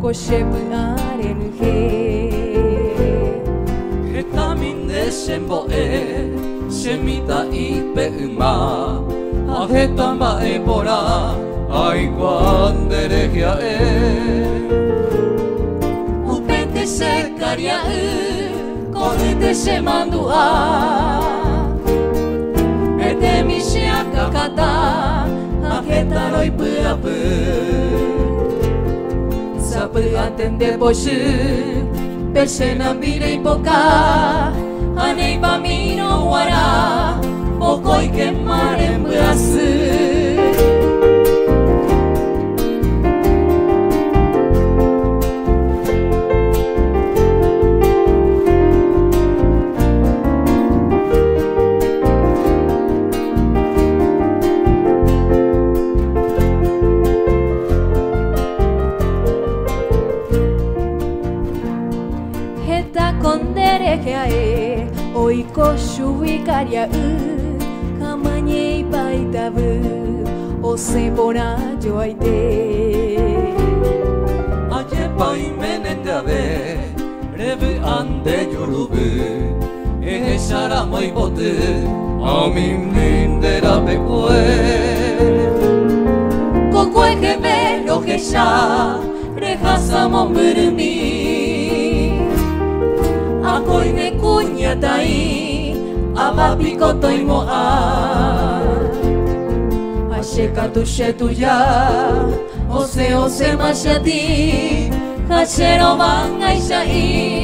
ARNG Hetaminde semboe semita ipeuma ahetamba ebora aiguanderegia Upete sekaria korete semandua Ete misia kakata ahetaroi puapu Sapu atende bosu Persena bire ipoka Anei bamino wara Bokoi ke maren brasu Oiko shuikaria kamanye baitabu osebora joaite Aye paimenendabe rebu ande yorubu Eheshara moibotu amimnindera bekue Kokue kebe rojesha rejasa momburumi Akoi ne kunya tai abapiko toimo a Asheka tu shetuya ose mashati Hachero bangai shai